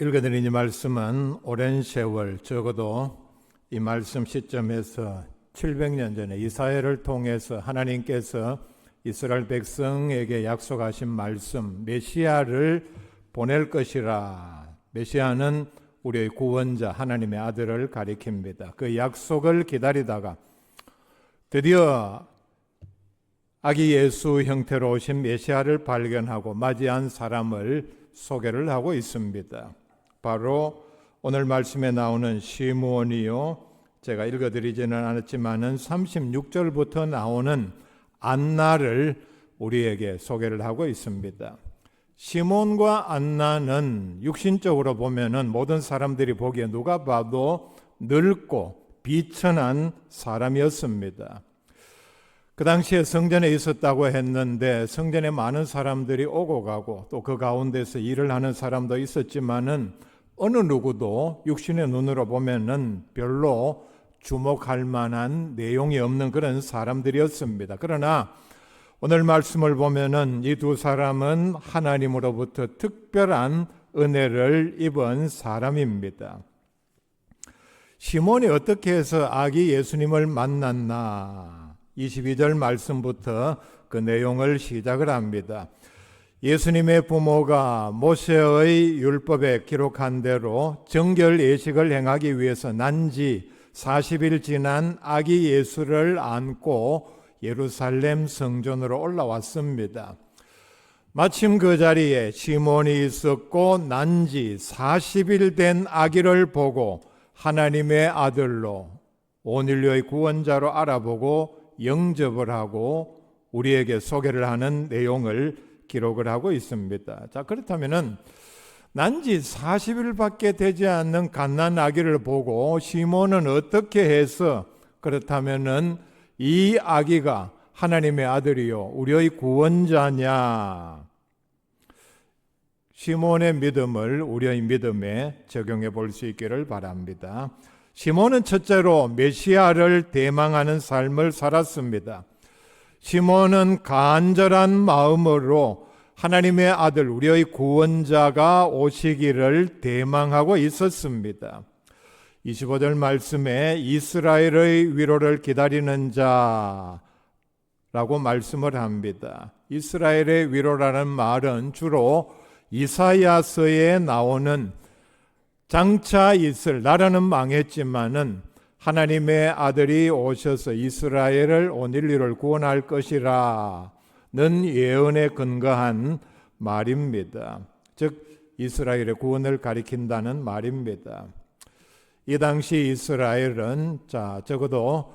읽어드린 이 말씀은 오랜 세월, 적어도 이 말씀 시점에서 700년 전에 이사야를 통해서 하나님께서 이스라엘 백성에게 약속하신 말씀, 메시아를 보낼 것이라. 메시아는 우리의 구원자 하나님의 아들을 가리킵니다. 그 약속을 기다리다가 드디어 아기 예수 형태로 오신 메시아를 발견하고 맞이한 사람을 소개를 하고 있습니다. 바로 오늘 말씀에 나오는 시므온이요, 제가 읽어드리지는 않았지만은 36절부터 나오는 안나를 우리에게 소개를 하고 있습니다. 시몬과 안나는 육신적으로 보면은 모든 사람들이 보기에 누가 봐도 늙고 비천한 사람이었습니다. 그 당시에 성전에 있었다고 했는데 성전에 많은 사람들이 오고 가고 또 그 가운데서 일을 하는 사람도 있었지만은 어느 누구도 육신의 눈으로 보면은 별로 주목할 만한 내용이 없는 그런 사람들이었습니다. 그러나 오늘 말씀을 보면은 이 두 사람은 하나님으로부터 특별한 은혜를 입은 사람입니다. 시몬이 어떻게 해서 아기 예수님을 만났나? 22절 말씀부터 그 내용을 시작을 합니다. 예수님의 부모가 모세의 율법에 기록한 대로 정결 예식을 행하기 위해서 난지 40일 지난 아기 예수를 안고 예루살렘 성전으로 올라왔습니다. 마침 그 자리에 시몬이 있었고 난지 40일 된 아기를 보고 하나님의 아들로 온 인류의 구원자로 알아보고 영접을 하고 우리에게 소개를 하는 내용을 기록을 하고 있습니다. 자, 그렇다면은 난지 40일밖에 되지 않는 갓난 아기를 보고 시몬은 어떻게 해서 그렇다면은 이 아기가 하나님의 아들이요 우리의 구원자냐? 시몬의 믿음을 우리의 믿음에 적용해 볼 수 있기를 바랍니다. 시몬은 첫째로 메시아를 대망하는 삶을 살았습니다. 시몬은 간절한 마음으로 하나님의 아들, 우리의 구원자가 오시기를 대망하고 있었습니다. 25절 말씀에 이스라엘의 위로를 기다리는 자라고 말씀을 합니다. 이스라엘의 위로라는 말은 주로 이사야서에 나오는 장차 있을, 나라는 망했지만은 하나님의 아들이 오셔서 이스라엘을 온 인류를 구원할 것이라는 예언에 근거한 말입니다. 즉 이스라엘의 구원을 가리킨다는 말입니다. 이 당시 이스라엘은 적어도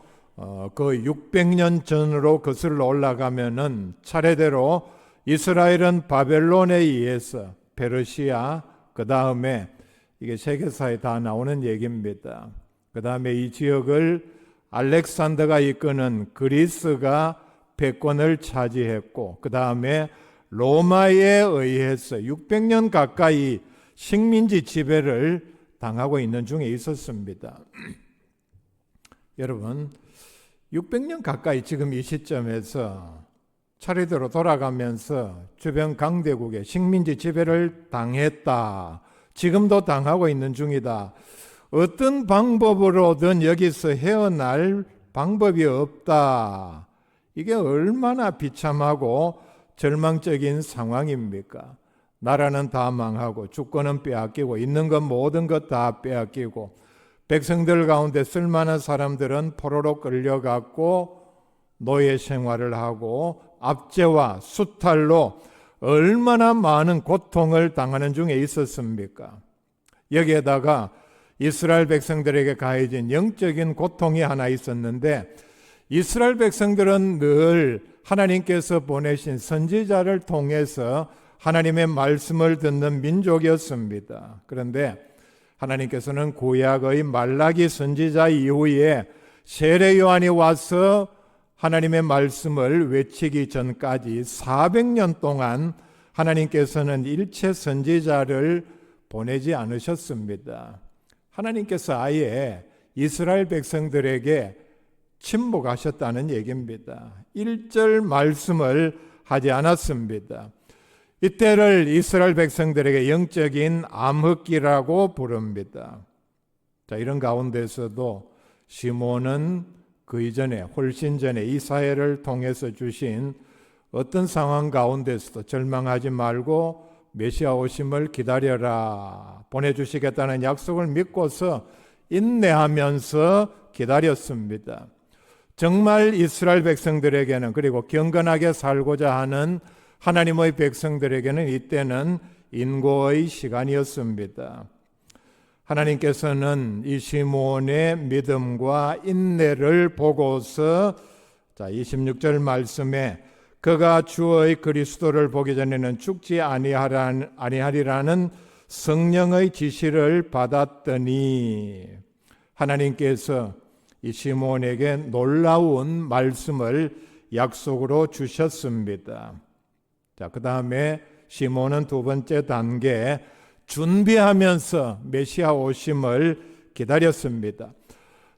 그 600년 전으로 거슬러 올라가면은 차례대로 이스라엘은 바벨론에 의해서 페르시아, 그 다음에 이게 세계사에 다 나오는 얘기입니다. 그 다음에 이 지역을 알렉산더가 이끄는 그리스가 패권을 차지했고 그 다음에 로마에 의해서 600년 가까이 식민지 지배를 당하고 있는 중에 있었습니다. 여러분 600년 가까이 지금 이 시점에서 차례대로 돌아가면서 주변 강대국의 식민지 지배를 당했다. 지금도 당하고 있는 중이다. 어떤 방법으로든 여기서 헤어날 방법이 없다. 이게 얼마나 비참하고 절망적인 상황입니까? 나라는 다 망하고 주권은 빼앗기고 있는 것 모든 것 다 빼앗기고 백성들 가운데 쓸만한 사람들은 포로로 끌려갔고 노예 생활을 하고 압제와 수탈로 얼마나 많은 고통을 당하는 중에 있었습니까? 여기에다가 이스라엘 백성들에게 가해진 영적인 고통이 하나 있었는데 이스라엘 백성들은 늘 하나님께서 보내신 선지자를 통해서 하나님의 말씀을 듣는 민족이었습니다. 그런데 하나님께서는 구약의 말라기 선지자 이후에 세례 요한이 와서 하나님의 말씀을 외치기 전까지 400년 동안 하나님께서는 일체 선지자를 보내지 않으셨습니다. 하나님께서 아예 이스라엘 백성들에게 침묵하셨다는 얘기입니다. 1절 말씀을 하지 않았습니다. 이때를 이스라엘 백성들에게 영적인 암흑기라고 부릅니다. 자, 이런 가운데서도 시몬은 그 이전에 훨씬 전에 이사야를 통해서 주신 어떤 상황 가운데서도 절망하지 말고 메시아 오심을 기다려라, 보내주시겠다는 약속을 믿고서 인내하면서 기다렸습니다. 정말 이스라엘 백성들에게는, 그리고 경건하게 살고자 하는 하나님의 백성들에게는 이때는 인고의 시간이었습니다. 하나님께서는 이 시몬의 믿음과 인내를 보고서 26절 말씀에 그가 주의 그리스도를 보기 전에는 죽지 아니하리라는 성령의 지시를 받았더니, 하나님께서 이 시몬에게 놀라운 말씀을 약속으로 주셨습니다. 자, 그 다음에 시몬은 두 번째 단계, 준비하면서 메시아 오심을 기다렸습니다.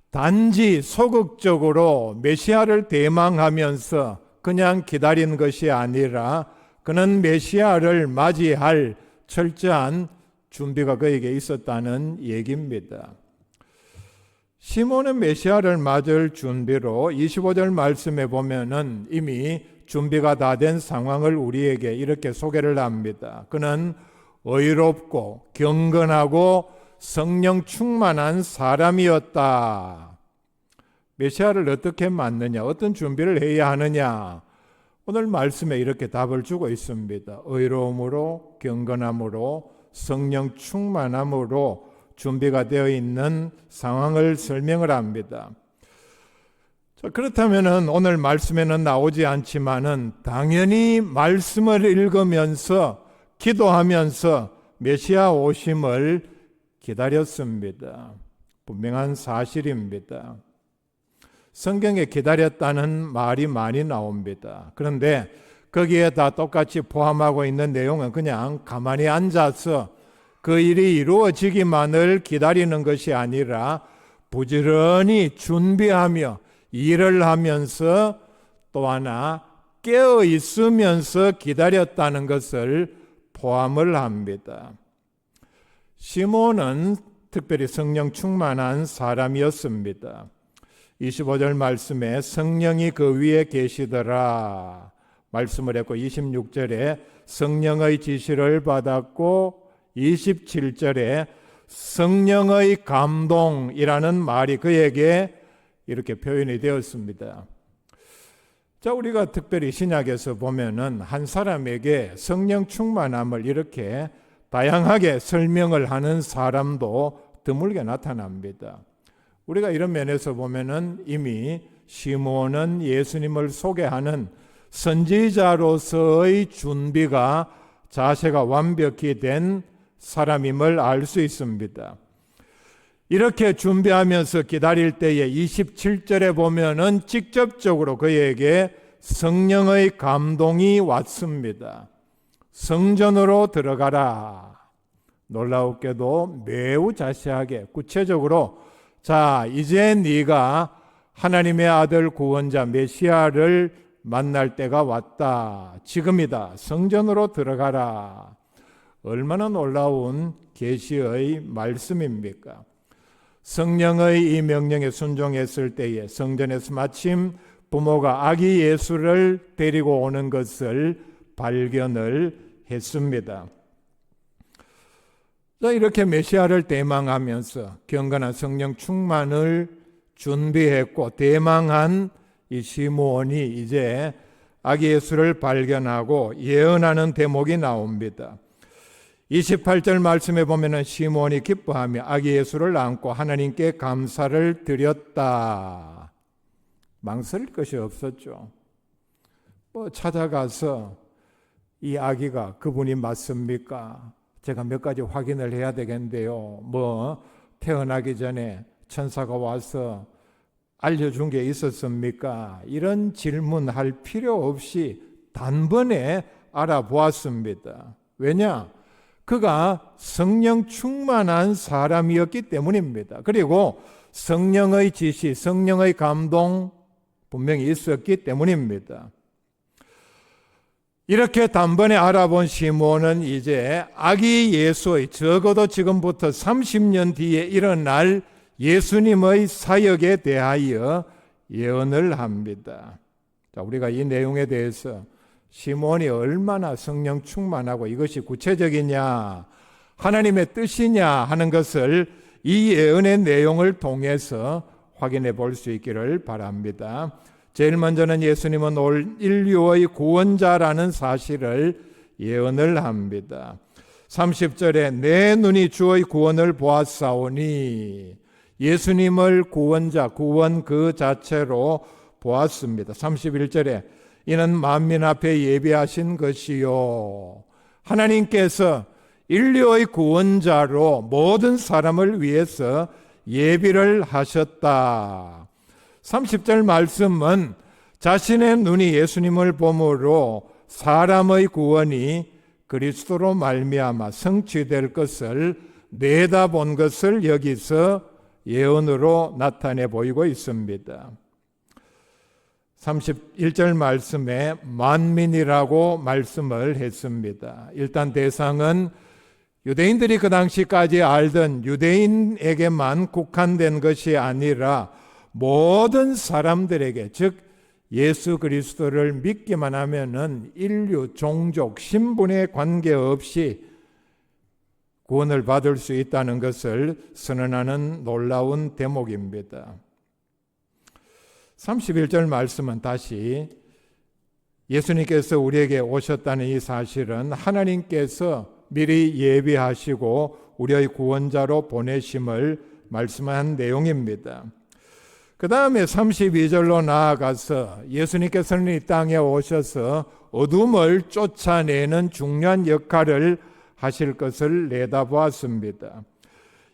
단지 소극적으로 메시아를 대망하면서 그냥 기다린 것이 아니라 그는 메시아를 맞이할 철저한 준비가 그에게 있었다는 얘기입니다. 시몬은 메시아를 맞을 준비로 25절 말씀에 보면은 이미 준비가 다 된 상황을 우리에게 이렇게 소개를 합니다. 그는 의롭고 경건하고 성령 충만한 사람이었다. 메시아를 어떻게 맞느냐, 어떤 준비를 해야 하느냐, 오늘 말씀에 이렇게 답을 주고 있습니다. 의로움으로, 경건함으로, 성령 충만함으로 준비가 되어 있는 상황을 설명을 합니다. 자, 그렇다면 오늘 말씀에는 나오지 않지만은 당연히 말씀을 읽으면서 기도하면서 메시아 오심을 기다렸습니다. 분명한 사실입니다. 성경에 기다렸다는 말이 많이 나옵니다. 그런데 거기에 다 똑같이 포함하고 있는 내용은 그냥 가만히 앉아서 그 일이 이루어지기만을 기다리는 것이 아니라 부지런히 준비하며 일을 하면서 또 하나 깨어 있으면서 기다렸다는 것을 포함을 합니다. 시몬은 특별히 성령 충만한 사람이었습니다. 25절 말씀에 성령이 그 위에 계시더라 말씀을 했고, 26절에 성령의 지시를 받았고, 27절에 성령의 감동이라는 말이 그에게 이렇게 표현이 되었습니다. 자, 우리가 특별히 신약에서 보면은 한 사람에게 성령 충만함을 이렇게 다양하게 설명을 하는 사람도 드물게 나타납니다. 우리가 이런 면에서 보면은 이미 시몬은 예수님을 소개하는 선지자로서의 준비가, 자세가 완벽히 된 사람임을 알 수 있습니다. 이렇게 준비하면서 기다릴 때에 27절에 보면은 직접적으로 그에게 성령의 감동이 왔습니다. 성전으로 들어가라. 놀라웠게도 매우 자세하게 구체적으로, 자, 이제 네가 하나님의 아들 구원자 메시아를 만날 때가 왔다. 지금이다. 성전으로 들어가라. 얼마나 놀라운 계시의 말씀입니까? 성령의 이 명령에 순종했을 때에 성전에서 마침 부모가 아기 예수를 데리고 오는 것을 발견을 했습니다. 이렇게 메시아를 대망하면서 경건한 성령 충만을 준비했고 대망한 이 시므온이 이제 아기 예수를 발견하고 예언하는 대목이 나옵니다. 28절 말씀에 보면은 시므온이 기뻐하며 아기 예수를 안고 하나님께 감사를 드렸다. 망설일 것이 없었죠. 찾아가서 이 아기가 그분이 맞습니까? 제가 몇 가지 확인을 해야 되겠는데요. 태어나기 전에 천사가 와서 알려준 게 있었습니까? 이런 질문할 필요 없이 단번에 알아보았습니다. 왜냐? 그가 성령 충만한 사람이었기 때문입니다. 그리고 성령의 지시, 성령의 감동 분명히 있었기 때문입니다. 이렇게 단번에 알아본 시몬은 이제 아기 예수의 적어도 지금부터 30년 뒤에 일어날 예수님의 사역에 대하여 예언을 합니다. 자, 우리가 이 내용에 대해서 시몬이 얼마나 성령 충만하고 이것이 구체적이냐, 하나님의 뜻이냐 하는 것을 이 예언의 내용을 통해서 확인해 볼 수 있기를 바랍니다. 제일 먼저는 예수님은 올 인류의 구원자라는 사실을 예언을 합니다. 30절에 내 눈이 주의 구원을 보았사오니, 예수님을 구원자, 구원 그 자체로 보았습니다. 31절에 이는 만민 앞에 예비하신 것이요, 하나님께서 인류의 구원자로 모든 사람을 위해서 예비를 하셨다. 30절 말씀은 자신의 눈이 예수님을 보므로 사람의 구원이 그리스도로 말미암아 성취될 것을 내다본 것을 여기서 예언으로 나타내 보이고 있습니다. 31절 말씀에 만민이라고 말씀을 했습니다. 일단 대상은 유대인들이 그 당시까지 알던 유대인에게만 국한된 것이 아니라 모든 사람들에게, 즉 예수 그리스도를 믿기만 하면은 인류, 종족, 신분에 관계없이 구원을 받을 수 있다는 것을 선언하는 놀라운 대목입니다. 31절 말씀은 다시 예수님께서 우리에게 오셨다는 이 사실은 하나님께서 미리 예비하시고 우리의 구원자로 보내심을 말씀한 내용입니다. 그 다음에 32절로 나아가서 예수님께서는 이 땅에 오셔서 어둠을 쫓아내는 중요한 역할을 하실 것을 내다보았습니다.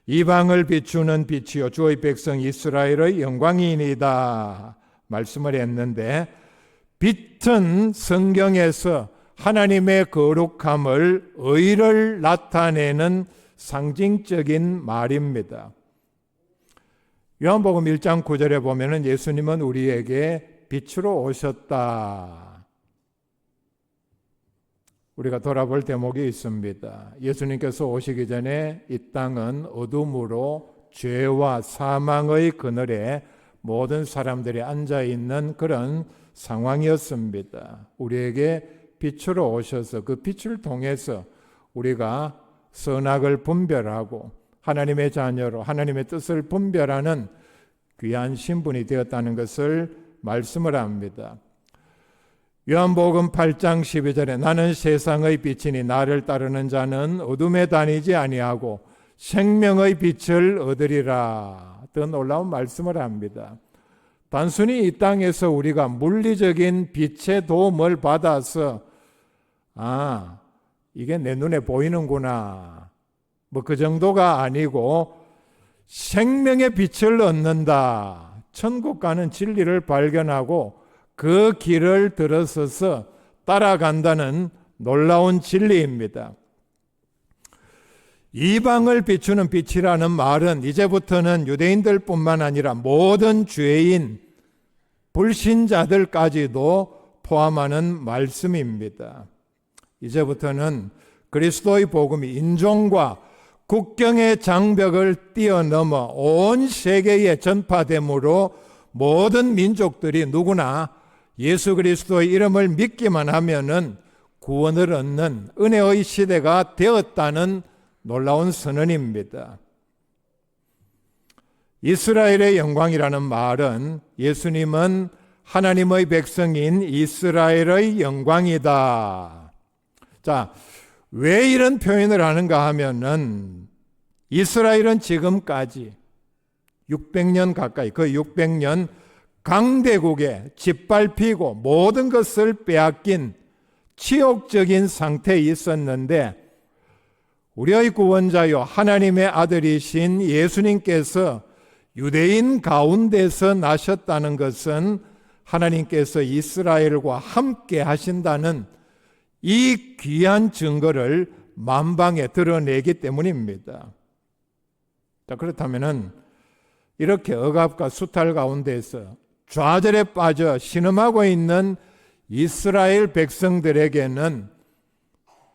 이방을 비추는 빛이요 주의 백성 이스라엘의 영광이니이다 말씀을 했는데, 빛은 성경에서 하나님의 거룩함을, 의를 나타내는 상징적인 말입니다. 요한복음 1장 9절에 보면은 예수님은 우리에게 빛으로 오셨다. 우리가 돌아볼 대목이 있습니다. 예수님께서 오시기 전에 이 땅은 어둠으로 죄와 사망의 그늘에 모든 사람들이 앉아있는 그런 상황이었습니다. 우리에게 빛으로 오셔서 그 빛을 통해서 우리가 선악을 분별하고 하나님의 자녀로 하나님의 뜻을 분별하는 귀한 신분이 되었다는 것을 말씀을 합니다. 요한복음 8장 12절에 나는 세상의 빛이니 나를 따르는 자는 어둠에 다니지 아니하고 생명의 빛을 얻으리라. 더 놀라운 말씀을 합니다. 단순히 이 땅에서 우리가 물리적인 빛의 도움을 받아서 이게 내 눈에 보이는구나, 그 정도가 아니고 생명의 빛을 얻는다. 천국 가는 진리를 발견하고 그 길을 들어서서 따라간다는 놀라운 진리입니다. 이방을 비추는 빛이라는 말은 이제부터는 유대인들뿐만 아니라 모든 죄인, 불신자들까지도 포함하는 말씀입니다. 이제부터는 그리스도의 복음이 인종과 국경의 장벽을 뛰어넘어 온 세계에 전파됨으로 모든 민족들이 누구나 예수 그리스도의 이름을 믿기만 하면은 구원을 얻는 은혜의 시대가 되었다는 놀라운 선언입니다. 이스라엘의 영광이라는 말은 예수님은 하나님의 백성인 이스라엘의 영광이다. 자, 왜 이런 표현을 하는가 하면은 이스라엘은 지금까지 600년 가까이, 거의 600년 강대국에 짓밟히고 모든 것을 빼앗긴 치욕적인 상태에 있었는데, 우리의 구원자요 하나님의 아들이신 예수님께서 유대인 가운데서 나셨다는 것은 하나님께서 이스라엘과 함께 하신다는 이 귀한 증거를 만방에 드러내기 때문입니다. 자, 그렇다면은 이렇게 억압과 수탈 가운데서 좌절에 빠져 신음하고 있는 이스라엘 백성들에게는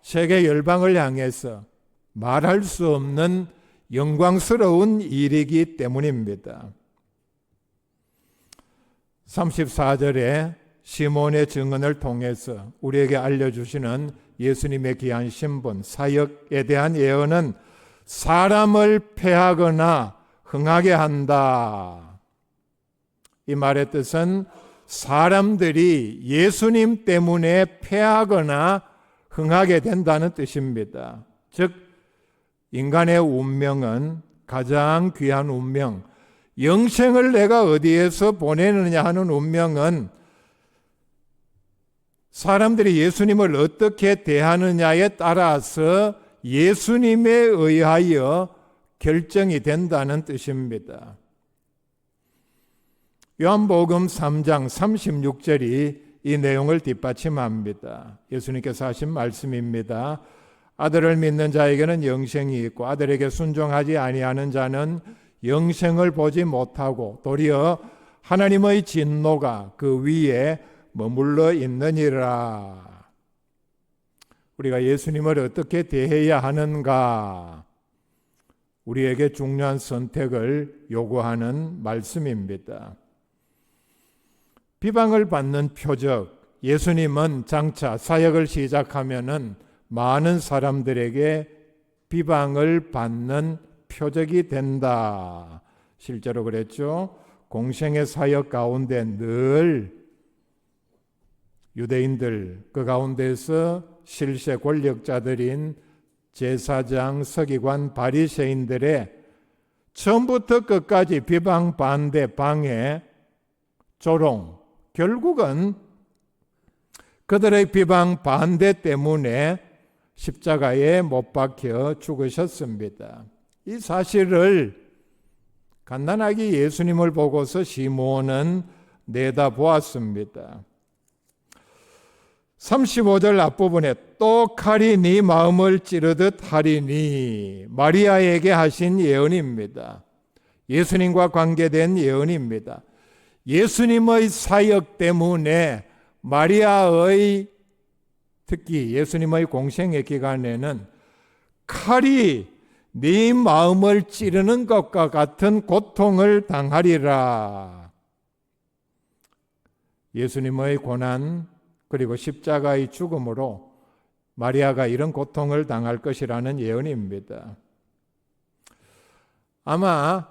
세계 열방을 향해서 말할 수 없는 영광스러운 일이기 때문입니다. 34절에 시몬의 증언을 통해서 우리에게 알려주시는 예수님의 귀한 신분, 사역에 대한 예언은 사람을 패하거나 흥하게 한다. 이 말의 뜻은 사람들이 예수님 때문에 패하거나 흥하게 된다는 뜻입니다. 즉 인간의 운명은 가장 귀한 운명, 영생을 내가 어디에서 보내느냐 하는 운명은 사람들이 예수님을 어떻게 대하느냐에 따라서 예수님에 의하여 결정이 된다는 뜻입니다. 요한복음 3장 36절이 이 내용을 뒷받침합니다. 예수님께서 하신 말씀입니다. 아들을 믿는 자에게는 영생이 있고 아들에게 순종하지 아니하는 자는 영생을 보지 못하고 도리어 하나님의 진노가 그 위에 머물러 있느니라. 우리가 예수님을 어떻게 대해야 하는가? 우리에게 중요한 선택을 요구하는 말씀입니다. 비방을 받는 표적, 예수님은 장차 사역을 시작하면은 많은 사람들에게 비방을 받는 표적이 된다. 실제로 그랬죠. 공생의 사역 가운데 늘 유대인들 그 가운데서 실세 권력자들인 제사장, 서기관, 바리새인들의 처음부터 끝까지 비방, 반대, 방해, 조롱, 결국은 그들의 비방, 반대 때문에 십자가에 못 박혀 죽으셨습니다. 이 사실을 간단하게 예수님을 보고서 시몬은 내다보았습니다. 35절 앞부분에 또 칼이 네 마음을 찌르듯 하리니 마리아에게 하신 예언입니다. 예수님과 관계된 예언입니다. 예수님의 사역 때문에 마리아의 특히 예수님의 공생의 기간에는 칼이 네 마음을 찌르는 것과 같은 고통을 당하리라. 예수님의 고난 그리고 십자가의 죽음으로 마리아가 이런 고통을 당할 것이라는 예언입니다. 아마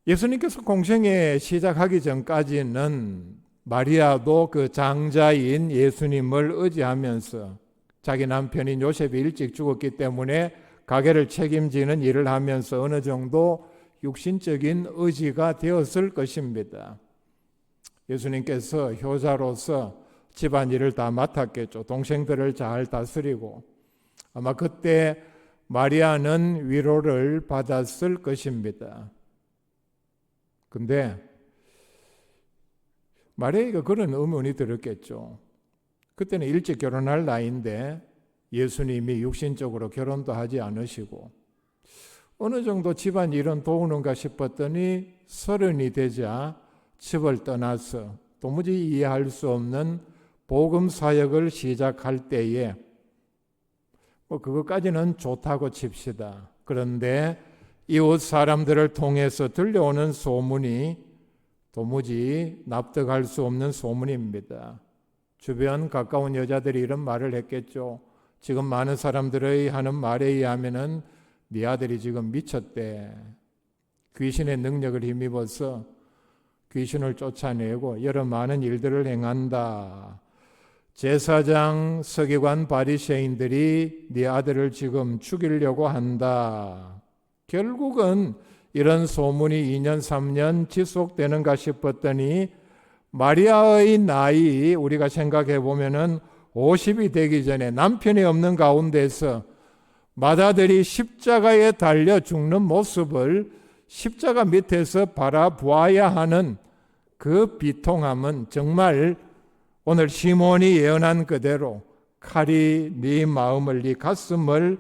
예수님께서 공생애 시작하기 전까지는 마리아도 그 장자인 예수님을 의지하면서 자기 남편인 요셉이 일찍 죽었기 때문에 가게를 책임지는 일을 하면서 어느 정도 육신적인 의지가 되었을 것입니다. 예수님께서 효자로서 집안일을 다 맡았겠죠. 동생들을 잘 다스리고 아마 그때 마리아는 위로를 받았을 것입니다. 근데 마리아가 그런 의문이 들었겠죠. 그때는 일찍 결혼할 나이인데 예수님이 육신적으로 결혼도 하지 않으시고 어느 정도 집안일은 도우는가 싶었더니 30이 되자 집을 떠나서 도무지 이해할 수 없는 복음 사역을 시작할 때에 그것까지는 좋다고 칩시다. 그런데 이웃 사람들을 통해서 들려오는 소문이 도무지 납득할 수 없는 소문입니다. 주변 가까운 여자들이 이런 말을 했겠죠. 지금 많은 사람들의 하는 말에 의하면은 네 아들이 지금 미쳤대. 귀신의 능력을 힘입어서 귀신을 쫓아내고 여러 많은 일들을 행한다. 제사장, 서기관, 바리새인들이 네 아들을 지금 죽이려고 한다. 결국은 이런 소문이 2년, 3년 지속되는가 싶었더니 마리아의 나이 우리가 생각해 보면은 50이 되기 전에 남편이 없는 가운데서 맏아들이 십자가에 달려 죽는 모습을 십자가 밑에서 바라보아야 하는 그 비통함은 정말 오늘 시몬이 예언한 그대로 칼이 네 마음을 네 가슴을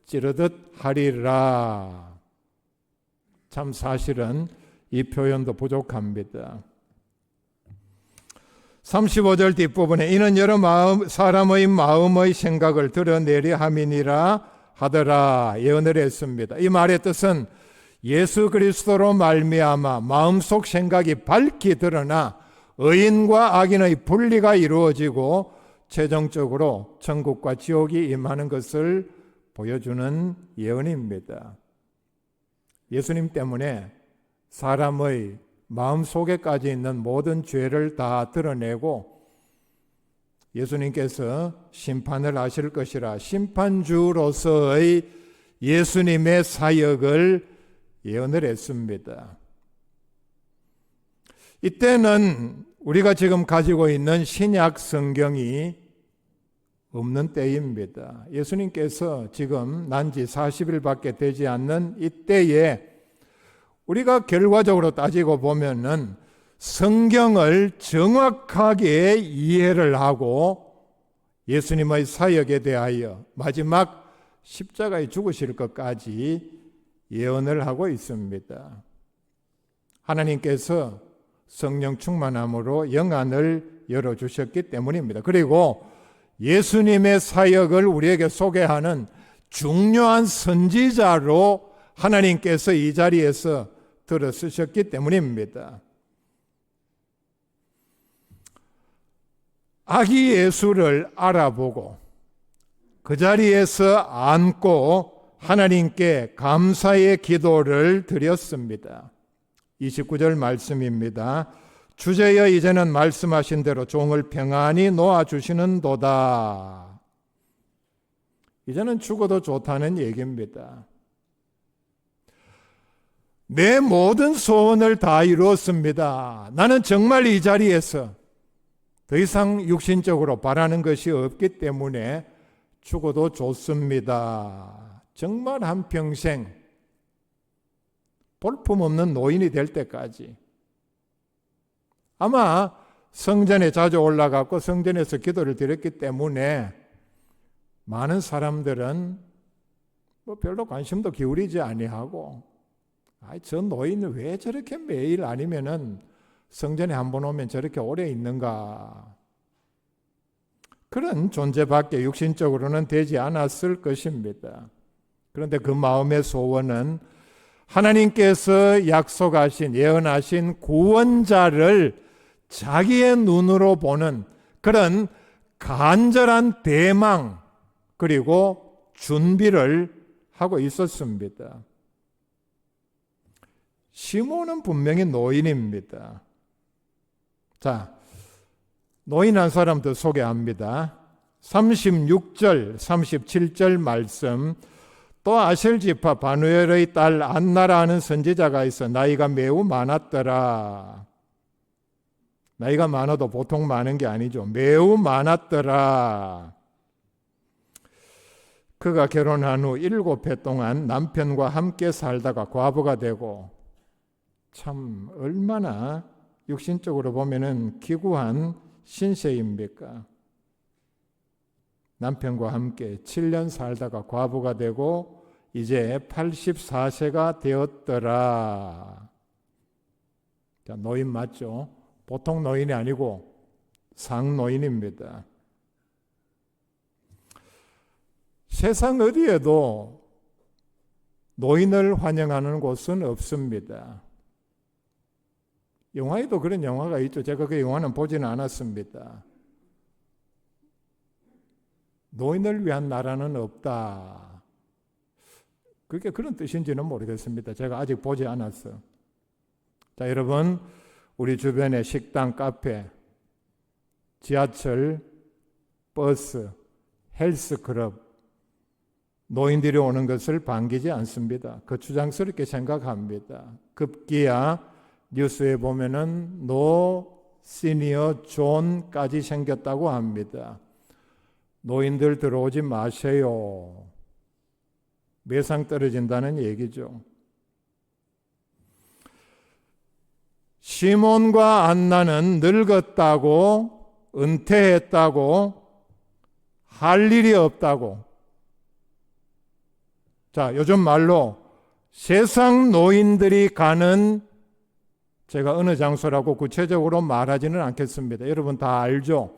찌르듯 하리라. 참 사실은 이 표현도 부족합니다. 35절 뒷부분에 이는 여러 사람의 마음의 생각을 드러내려 함이니라 하더라 예언을 했습니다. 이 말의 뜻은 예수 그리스도로 말미암아 마음속 생각이 밝히 드러나 의인과 악인의 분리가 이루어지고 최종적으로 천국과 지옥이 임하는 것을 보여주는 예언입니다. 예수님 때문에 사람의 마음속에까지 있는 모든 죄를 다 드러내고 예수님께서 심판을 하실 것이라 심판주로서의 예수님의 사역을 예언을 했습니다. 이때는 우리가 지금 가지고 있는 신약 성경이 없는 때입니다. 예수님께서 지금 난지 40일밖에 되지 않는 이때에 우리가 결과적으로 따지고 보면은 성경을 정확하게 이해를 하고 예수님의 사역에 대하여 마지막 십자가에 죽으실 것까지 예언을 하고 있습니다. 하나님께서 성령 충만함으로 영안을 열어주셨기 때문입니다. 그리고 예수님의 사역을 우리에게 소개하는 중요한 선지자로 하나님께서 이 자리에서 들어쓰셨기 때문입니다. 아기 예수를 알아보고 그 자리에서 안고 하나님께 감사의 기도를 드렸습니다. 29절 말씀입니다. 주제여 이제는 말씀하신 대로 종을 평안히 놓아주시는도다. 이제는 죽어도 좋다는 얘기입니다. 내 모든 소원을 다 이루었습니다. 나는 정말 이 자리에서 더 이상 육신적으로 바라는 것이 없기 때문에 죽어도 좋습니다. 정말 한평생 볼품없는 노인이 될 때까지 아마 성전에 자주 올라갔고 성전에서 기도를 드렸기 때문에 많은 사람들은 별로 관심도 기울이지 아니하고 저 노인은 왜 저렇게 매일 아니면은 성전에 한번 오면 저렇게 오래 있는가, 그런 존재밖에 육신적으로는 되지 않았을 것입니다. 그런데 그 마음의 소원은 하나님께서 약속하신 예언하신 구원자를 자기의 눈으로 보는 그런 간절한 대망 그리고 준비를 하고 있었습니다. 시몬은 분명히 노인입니다. 자, 노인 한 사람 더 소개합니다. 36절, 37절 말씀. 또 아셀 지파 바누엘의 딸 안나라 하는 선지자가 있어 나이가 매우 많았더라. 나이가 많아도 보통 많은 게 아니죠. 매우 많았더라. 그가 결혼한 후 7해 동안 남편과 함께 살다가 과부가 되고, 참 얼마나 육신적으로 보면은 기구한 신세입니까? 남편과 함께 7년 살다가 과부가 되고 이제 84세가 되었더라. 자, 노인 맞죠? 보통 노인이 아니고 상노인입니다. 세상 어디에도 노인을 환영하는 곳은 없습니다. 영화에도 그런 영화가 있죠. 제가 그 영화는 보지는 않았습니다. 노인을 위한 나라는 없다. 그게 그런 뜻인지는 모르겠습니다. 제가 아직 보지 않았어요. 자, 여러분, 우리 주변에 식당, 카페, 지하철, 버스, 헬스클럽, 노인들이 오는 것을 반기지 않습니다. 거추장스럽게 생각합니다. 급기야 뉴스에 보면은 노 시니어 존까지 생겼다고 합니다. 노인들 들어오지 마세요. 매상 떨어진다는 얘기죠. 시몬과 안나는 늙었다고, 은퇴했다고, 할 일이 없다고. 자, 요즘 말로 세상 노인들이 가는 제가 어느 장소라고 구체적으로 말하지는 않겠습니다. 여러분 다 알죠?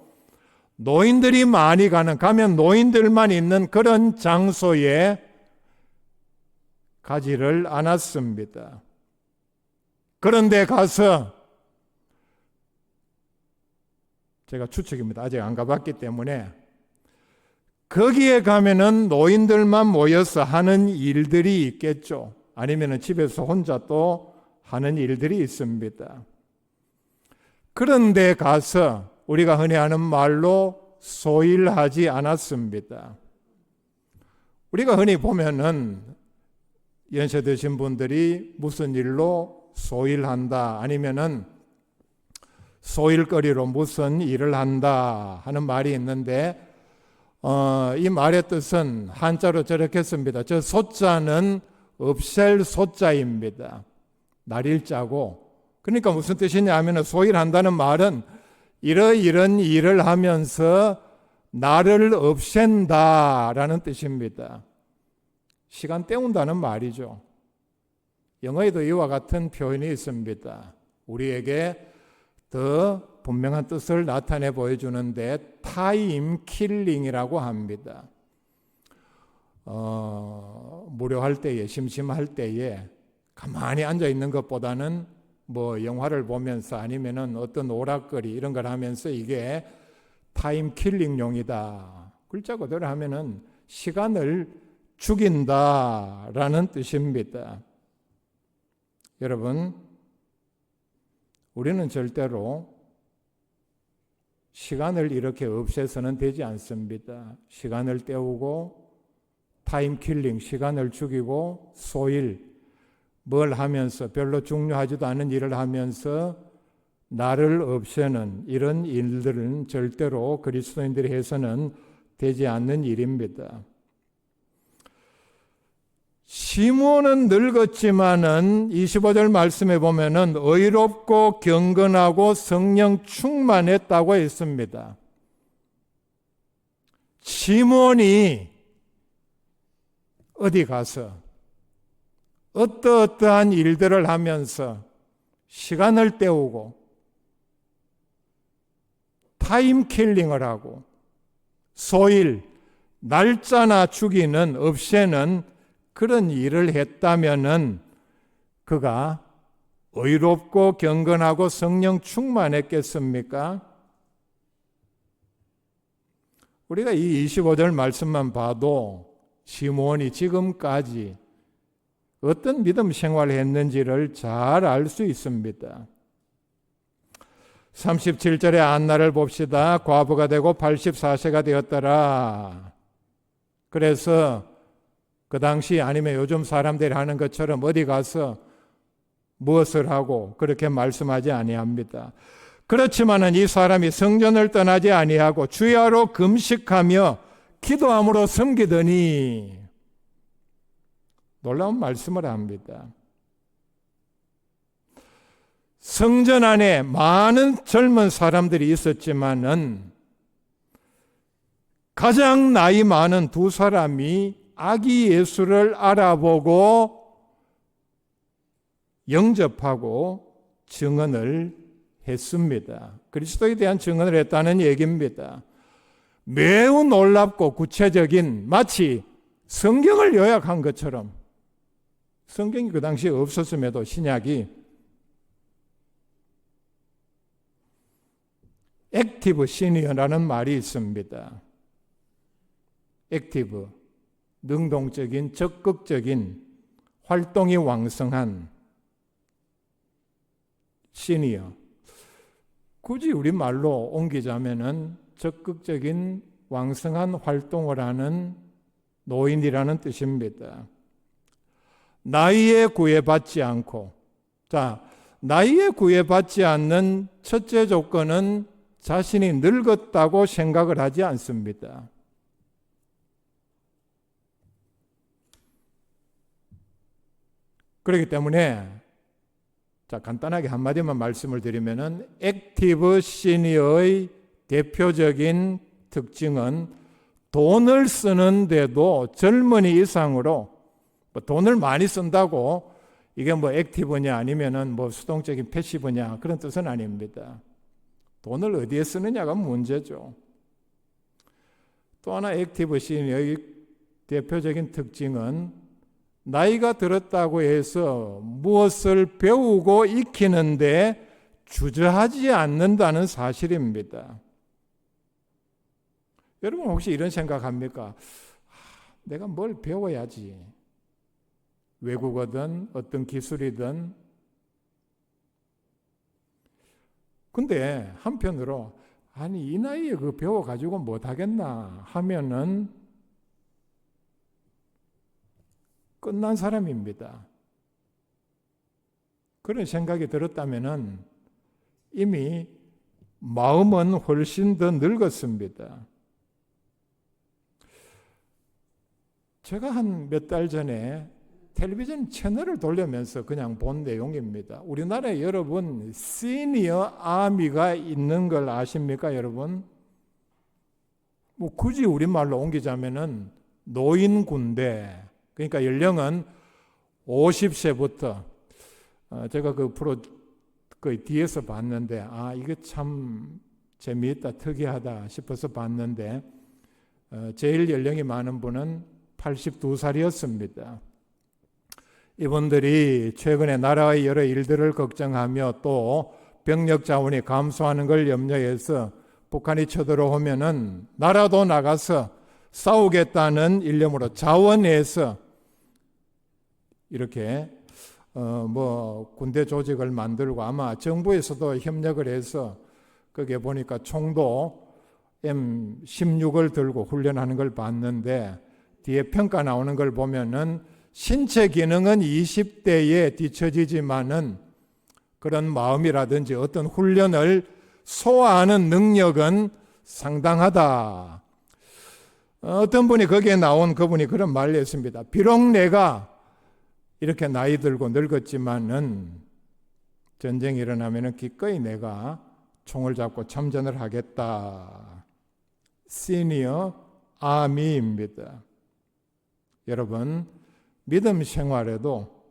노인들이 많이 가면 노인들만 있는 그런 장소에 가지를 않았습니다. 그런데 가서 제가 추측입니다. 아직 안 가봤기 때문에 거기에 가면은 노인들만 모여서 하는 일들이 있겠죠. 아니면은 집에서 혼자 또 하는 일들이 있습니다. 그런데 가서 우리가 흔히 하는 말로 소일하지 않았습니다. 우리가 흔히 보면은 연세 드신 분들이 무슨 일로 소일한다 아니면은 소일거리로 무슨 일을 한다 하는 말이 있는데 이 말의 뜻은 한자로 저렇게 씁니다. 저 소자는 없앨 소자입니다. 날일자고. 그러니까 무슨 뜻이냐 하면 소일한다는 말은 이런 일을 하면서 나를 없앤다라는 뜻입니다. 시간 때운다는 말이죠. 영어에도 이와 같은 표현이 있습니다. 우리에게 더 분명한 뜻을 나타내 보여주는데 타임 킬링이라고 합니다. 무료할 때에, 심심할 때에 가만히 앉아 있는 것보다는 뭐 영화를 보면서 아니면은 어떤 오락거리 이런 걸 하면서 이게 타임 킬링용이다. 글자 그대로 하면은 시간을 죽인다라는 뜻입니다. 여러분, 우리는 절대로 시간을 이렇게 없애서는 되지 않습니다. 시간을 때우고 타임 킬링, 시간을 죽이고 소일, 뭘 하면서 별로 중요하지도 않은 일을 하면서 나를 없애는 이런 일들은 절대로 그리스도인들이 해서는 되지 않는 일입니다. 시므온은 늙었지만은 25절 말씀에 보면은 의롭고 경건하고 성령 충만했다고 했습니다. 시므온이 어디 가서 어떠한 일들을 하면서 시간을 때우고 타임 킬링을 하고 소일, 날짜나 죽이는 없애는 그런 일을 했다면은 그가 의롭고 경건하고 성령 충만했겠습니까? 우리가 이 25절 말씀만 봐도 시므온이 지금까지 어떤 믿음 생활을 했는지를 잘 알 수 있습니다. 37절의 안나를 봅시다. 과부가 되고 84세가 되었더라. 그래서 그 당시 아니면 요즘 사람들이 하는 것처럼 어디 가서 무엇을 하고 그렇게 말씀하지 아니합니다. 그렇지만은 이 사람이 성전을 떠나지 아니하고 주야로 금식하며 기도함으로 섬기더니 놀라운 말씀을 합니다. 성전 안에 많은 젊은 사람들이 있었지만은 가장 나이 많은 두 사람이 아기 예수를 알아보고 영접하고 증언을 했습니다. 그리스도에 대한 증언을 했다는 얘기입니다. 매우 놀랍고 구체적인 마치 성경을 요약한 것처럼 성경이 그 당시에 없었음에도 신약이 액티브 시니어라는 말이 있습니다. 액티브, 능동적인, 적극적인 활동이 왕성한 시니어. 굳이 우리말로 옮기자면은 적극적인 왕성한 활동을 하는 노인이라는 뜻입니다. 나이에 구애받지 않고, 나이에 구애받지 않는 첫째 조건은 자신이 늙었다고 생각을 하지 않습니다. 그렇기 때문에 간단하게 한마디만 말씀을 드리면은 액티브 시니어의 대표적인 특징은 돈을 쓰는데도 젊은이 이상으로 돈을 많이 쓴다고 이게 뭐 액티브냐 아니면은 뭐 수동적인 패시브냐 그런 뜻은 아닙니다. 돈을 어디에 쓰느냐가 문제죠. 또 하나 액티브 시니어의 대표적인 특징은 나이가 들었다고 해서 무엇을 배우고 익히는데 주저하지 않는다는 사실입니다. 여러분 혹시 이런 생각합니까? 내가 뭘 배워야지. 외국어든 어떤 기술이든. 근데 한편으로 아니 이 나이에 그 배워가지고 못하겠나 하면은 끝난 사람입니다. 그런 생각이 들었다면은 이미 마음은 훨씬 더 늙었습니다. 제가 한 몇 달 전에 텔레비전 채널을 돌리면서 그냥 본 내용입니다. 우리나라에 여러분 시니어 아미가 있는 걸 아십니까, 여러분? 뭐 굳이 우리말로 옮기자면은 노인 군대. 그러니까 연령은 50세부터 제가 그 프로 그 뒤에서 봤는데 이게 참 재미있다, 특이하다 싶어서 봤는데 제일 연령이 많은 분은 82살이었습니다. 이분들이 최근에 나라의 여러 일들을 걱정하며 또 병력 자원이 감소하는 걸 염려해서 북한이 쳐들어오면은 나라도 나가서 싸우겠다는 일념으로 자원해서 이렇게 뭐 군대 조직을 만들고 아마 정부에서도 협력을 해서 거기에 보니까 총도 M16을 들고 훈련하는 걸 봤는데 뒤에 평가 나오는 걸 보면은 신체 기능은 20대에 뒤처지지만은 그런 마음이라든지 어떤 훈련을 소화하는 능력은 상당하다. 어떤 분이 거기에 나온 그분이 그런 말을 했습니다. 비록 내가 이렇게 나이 들고 늙었지만은 전쟁이 일어나면은 기꺼이 내가 총을 잡고 참전을 하겠다. 시니어 아미입니다. 여러분, 믿음 생활에도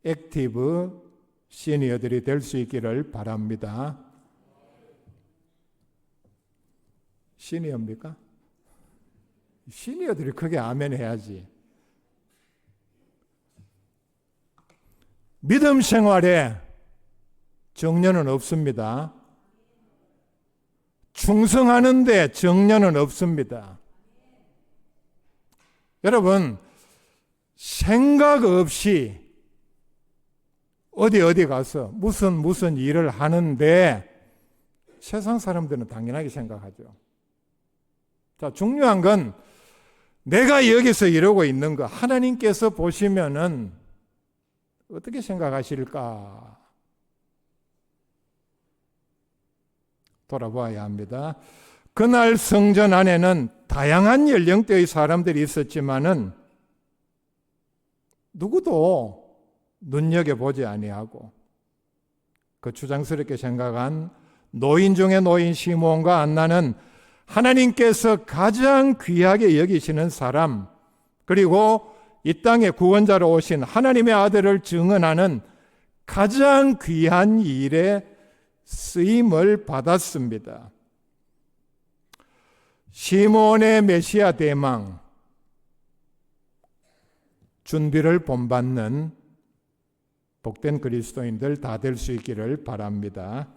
액티브 시니어들이 될 수 있기를 바랍니다. 시니어입니까? 시니어들이 크게 아멘 해야지. 믿음 생활에 정년은 없습니다. 충성하는데 정년은 없습니다. 여러분, 생각 없이 어디 가서 무슨 일을 하는데 세상 사람들은 당연하게 생각하죠. 자, 중요한 건 내가 여기서 이러고 있는 거 하나님께서 보시면은 어떻게 생각하실까? 돌아봐야 합니다. 그날 성전 안에는 다양한 연령대의 사람들이 있었지만은 누구도 눈여겨보지 아니하고 거추장스럽게 생각한 노인 중에 노인 시므온과 안나는 하나님께서 가장 귀하게 여기시는 사람, 그리고 이 땅에 구원자로 오신 하나님의 아들을 증언하는 가장 귀한 일에 쓰임을 받았습니다. 시므온의 메시아 대망, 준비를 본받는 복된 그리스도인들 다 될 수 있기를 바랍니다.